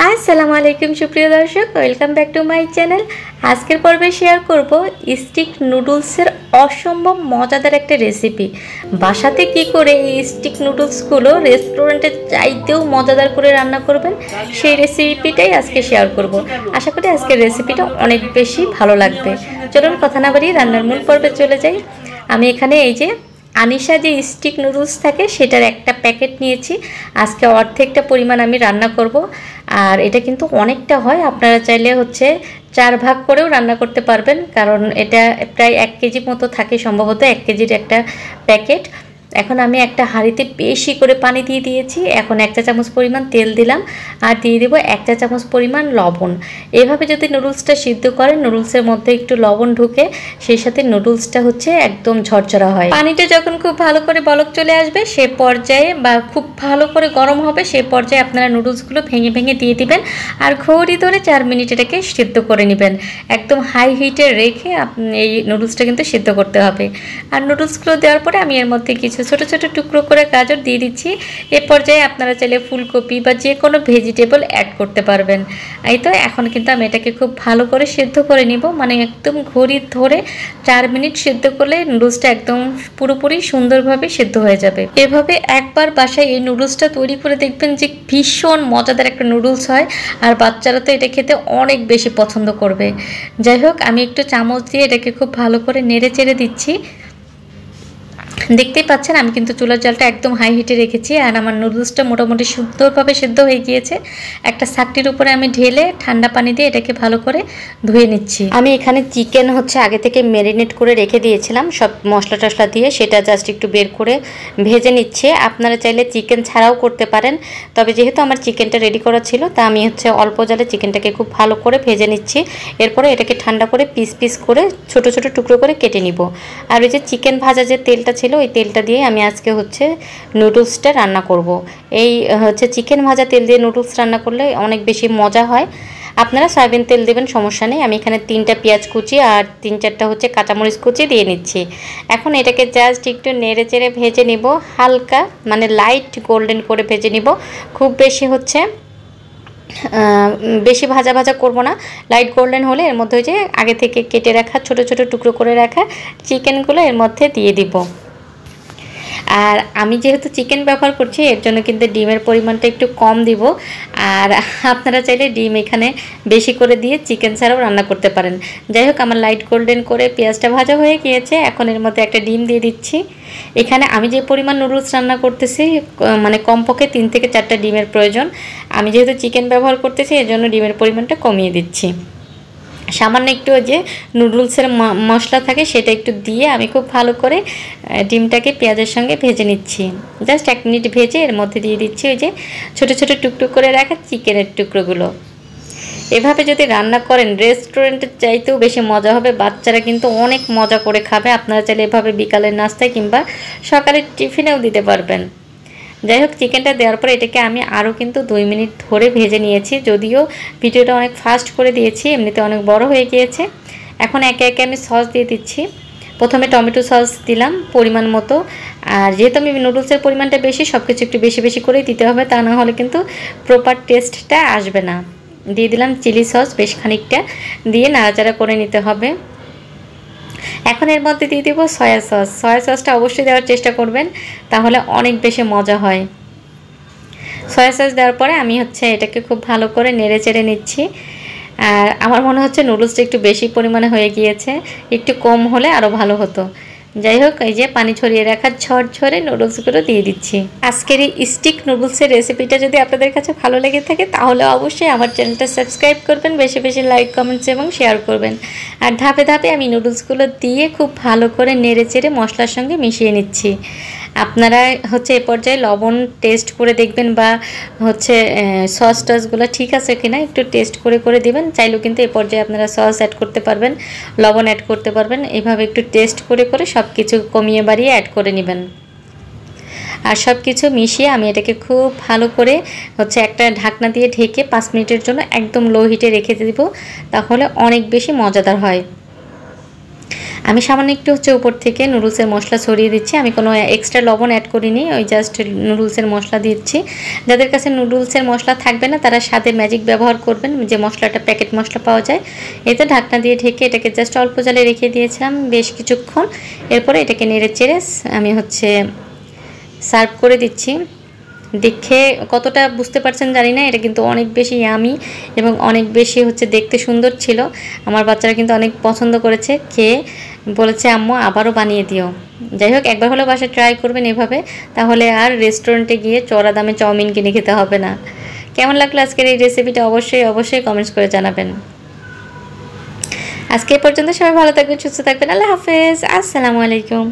আসসালামু আলাইকুম সুপ্রিয় দর্শক, welcome back to my channel. আজকের পর্বে শেয়ার করব স্টিক নুডলসের অসম্ভব মজাদার একটা রেসিপি। বাসাতে কি করে এই স্টিক নুডলসগুলো রেস্টুরেন্টে চাইতেও মজাদার করে রান্না করবেন, সেই রেসিপিটাই আজকে শেয়ার করব। আশা করি আজকের রেসিপিটা অনেক বেশি ভালো লাগবে। চলুন কথা না বাড়িয়ে রান্নার মূল পর্বে চলে যাই। আমি এখানে এই যে আনিশা যে স্টিক নুডলস থাকে সেটার একটা প্যাকেট নিয়েছি। আজকে অর্ধেকটা পরিমাণ আমি রান্না করব। আর এটা কিন্তু অনেকটা হয়, আপনারা চাইলে 4 ভাগ করেও রান্না করতে পারবেন, কারণ এটা প্রায় 1 কেজি মতো থাকে, সম্ভবত 1 কেজির একটা প্যাকেট। এখন আমি একটা হাঁড়িতে বেশি করে পানি দিয়ে দিয়েছি। এখন 1 চা চামচ পরিমাণ তেল দিলাম আর দিয়ে দেবো 1 চা চামচ পরিমাণ লবণ। এভাবে যদি নুডলসটা সিদ্ধ করেন, নুডলসের মধ্যে একটু লবণ ঢুকে, সেই সাথে নুডলসটা একদম ঝরঝরা হয়। পানিটা যখন খুব ভালো করে বলক চলে আসবে সে পর্যায়ে, বা খুব ভালো করে গরম হবে সে পর্যায়ে আপনারা নুডলসগুলো ভেঙে ভেঙে দিয়ে দিবেন আর ঘড়ি ধরে 4 মিনিট এটাকে সিদ্ধ করে নেবেন। একদম হাই হিটে রেখে এই নুডলসটা কিন্তু সিদ্ধ করতে হবে। আর নুডলসগুলো দেওয়ার পরে আমি এর মধ্যে কিছু ছোট ছোট টুকরো করে গাজর দিয়ে দিচ্ছি। এ পর্যায়ে আপনারা চাইলে ফুলকপি বা যে কোনো ভেজিটেবল অ্যাড করতে পারবেন। এই তো এখন কিন্তু আমি এটাকে খুব ভালো করে সিদ্ধ করে নিব, মানে একদম ঘড়ি ধরে 4 মিনিট সিদ্ধ করলে নুডলসটা একদম পুরোপুরি সুন্দরভাবে সিদ্ধ হয়ে যাবে। এভাবে একবার বাসায় এই নুডলসটা তৈরি করে দেখবেন যে ভীষণ মজাদার একটা নুডলস হয়, আর বাচ্চারা তো এটা খেতে অনেক বেশি পছন্দ করবে। যাই হোক, আমি একটু চামচ দিয়ে এটাকে খুব ভালো করে নেড়ে চেড়ে দিচ্ছি। দেখতেই পাচ্ছেন আমি কিন্তু চুলার জালটা একদম হাই হিটে রেখেছি, আর আমার নুডলসটা মোটামুটি সুন্দরভাবে সিদ্ধ হয়ে গিয়েছে। একটা ছাকনির উপরে আমি ঢেলে ঠান্ডা পানি দিয়ে এটাকে ভালো করে ধুয়ে নিচ্ছি। আমি এখানে চিকেন আগে থেকে ম্যারিনেট করে রেখে দিয়েছিলাম সব মশলা টশলা দিয়ে, সেটা জাস্ট একটু বের করে ভেজে নিচ্ছে। আপনারা চাইলে চিকেন ছাড়াও করতে পারেন, তবে যেহেতু আমার চিকেনটা রেডি করা ছিল তা আমি অল্প জালে চিকেনটাকে খুব ভালো করে ভেজে নিচ্ছি। এরপরে এটাকে ঠান্ডা করে পিস পিস করে ছোট ছোট টুকরো করে কেটে নিব। আর ওই যে চিকেন ভাজা যে তেলটা ছিল ওই তেলটা দিয়ে আমি আজকে নুডলসটা রান্না করব। এই চিকেন ভাজা তেল দিয়ে নুডলস রান্না করলে অনেক বেশি মজা হয়। আপনারা সয়াবিন তেল দেবেন, সমস্যা নেই। আমি এখানে 3টা পেঁয়াজ কুচি আর 3-4টা কাঁচামরিচ কুচি দিয়ে নিচ্ছি। এখন এটাকে জাস্ট একটু নেড়ে চেড়ে ভেজে নিব, হালকা মানে লাইট গোল্ডেন করে ভেজে নিব। খুব বেশি বেশি ভাজা ভাজা করব না, লাইট গোল্ডেন হলে এর মধ্যে আগে থেকে কেটে রাখা ছোট ছোট টুকরো করে রাখা চিকেনগুলো এর মধ্যে দিয়ে দিব। আর আমি যেহেতু চিকেন ব্যবহার করছি এর জন্য কিন্তু ডিমের পরিমাণটা একটু কম দিব। আর আপনারা চাইলে ডিম এখানে বেশি করে দিয়ে চিকেন ছাড়াও রান্না করতে পারেন। যাই হোক, আমার লাইট গোল্ডেন করে পেঁয়াজটা ভাজা হয়ে গিয়েছে। এখন এর মধ্যে একটা ডিম দিয়ে দিচ্ছি। এখানে আমি যে পরিমাণ নুডলস রান্না করতেছি, মানে কমপক্ষে 3 থেকে 4টা ডিমের প্রয়োজন। আমি যেহেতু চিকেন ব্যবহার করতেছি এর জন্য ডিমের পরিমাণটা কমিয়ে দিচ্ছি। সামান্য একটু নুডলসের মশলা থাকে সেটা একটু দিয়ে আমি খুব ভালো করে ডিমটাকে পেঁয়াজের সঙ্গে ভেজে নিচ্ছি। জাস্ট 1 মিনিট ভেজে এর মধ্যে দিয়ে দিচ্ছি ছোট ছোট টুকরো করে রাখা চিকেনের টুকরোগুলো। এভাবে যদি রান্না করেন রেস্টুরেন্টের চাইতেও বেশি মজা হবে, বাচ্চারা কিন্তু অনেক মজা করে খাবে। আপনারা চাইলে এভাবে বিকালের নাস্তায় কিংবা সকালের টিফিনেও দিতে পারবেন। যাই হোক, চিকেনটা দেওয়ার পরে এটাকে আমি আরও কিন্তু 2 মিনিট ধরে ভেজে নিয়েছি, যদিও ভিডিওটা অনেক ফাস্ট করে দিয়েছি, এমনিতে অনেক বড় হয়ে গিয়েছে। এখন একে একে আমি সস দিয়ে দিচ্ছি। প্রথমে টমেটো সস দিলাম পরিমাণ মতো, আর যেহেতু আমি নুডলসের পরিমাণটা বেশি, সব কিছু একটু বেশি বেশি করেই দিতে হবে, তা না হলে কিন্তু প্রপার টেস্টটা আসবে না। দিয়ে দিলাম চিলি সস বেশ খানিকটা, দিয়ে নাড়াচাড়া করে নিতে হবে। এখন এর মধ্যে দিয়ে দেবো সয়া সস। সয়া সসটা অবশ্যই দেওয়ার চেষ্টা করবেন, তাহলে অনেক বেশি মজা হয়। সয়া সস দেওয়ার পরে আমি এটাকে খুব ভালো করে নেড়ে চেড়ে নিচ্ছি। আর আমার মনে হচ্ছে নুডলসটা একটু বেশি পরিমাণে হয়ে গিয়েছে, একটু কম হলে আরও ভালো হতো। যাই হোক, এই যে পানি ছড়িয়ে রাখা ঝরঝরে নুডলসগুলো দিয়ে দিচ্ছি। আজকের এই স্টিক নুডলসের রেসিপিটা যদি আপনাদের কাছে ভালো লেগে থাকে তাহলে অবশ্যই আমার চ্যানেলটা সাবস্ক্রাইব করবেন, বেশি বেশি লাইক কমেন্টস এবং শেয়ার করবেন। আর ধাপে ধাপে আমি নুডলসগুলো দিয়ে খুব ভালো করে নেড়ে চেড়ে মশলার সঙ্গে মিশিয়ে নিচ্ছি। আপনারা এ পর্যায়ে লবণ টেস্ট করে দেখবেন, বা সস টসগুলো ঠিক আছে কিনা একটু টেস্ট করে করে দিবেন। চাইলেও কিন্তু এ পর্যায়ে আপনারা সস অ্যাড করতে পারবেন, লবণ অ্যাড করতে পারবেন। এভাবে একটু টেস্ট করে করে সব কিছু কমিয়ে বাড়িয়ে অ্যাড করে নেবেন। আর সব কিছু মিশিয়ে আমি এটাকে খুব ভালো করে একটা ঢাকনা দিয়ে ঢেকে 5 মিনিটের জন্য একদম লো হিটে রেখে দেব, তাহলে অনেক বেশি মজাদার হয়। আমি সামান্য একটু হচ্ছে উপর থেকে নুডলসের মশলা ছড়িয়ে দিচ্ছি। আমি কোনো এক্সট্রা লবণ অ্যাড করিনি, ওই জাস্ট নুডলসের মশলা দিচ্ছি। যাদের কাছে নুডলসের মশলা থাকবে না তারা স্বাদে ম্যাজিক ব্যবহার করবেন, যে মশলাটা প্যাকেট মশলা পাওয়া যায়। এতে ঢাকনা দিয়ে ঢেকে এটাকে জাস্ট অল্প জালে রেখে দিয়েছিলাম বেশ কিছুক্ষণ। এরপরে এটাকে নেড়ে চেড়ে আমি হচ্ছে সার্ভ করে দিচ্ছি। দেখে কতটা বুঝতে পারছেন জানি না, এটা কিন্তু অনেক বেশি ইয়ামি এবং অনেক বেশি হচ্ছে দেখতে সুন্দর ছিল। আমার বাচ্চারা কিন্তু অনেক পছন্দ করেছে, খেয়ে বলেছে আম্মু আবারও বানিয়ে দিও। যাই হোক, একবার হলেও বাসায় ট্রাই করবেন এভাবে, তাহলে আর রেস্টুরেন্টে গিয়ে চড়া দামে চাউমিন কিনে খেতে হবে না। কেমন লাগলো আজকের এই রেসিপিটা অবশ্যই কমেন্টস করে জানাবেন। আজকে এ পর্যন্ত, সবাই ভালো থাকবেন, সুস্থ থাকবেন। আল্লাহ হাফেজ, আসসালামু আলাইকুম।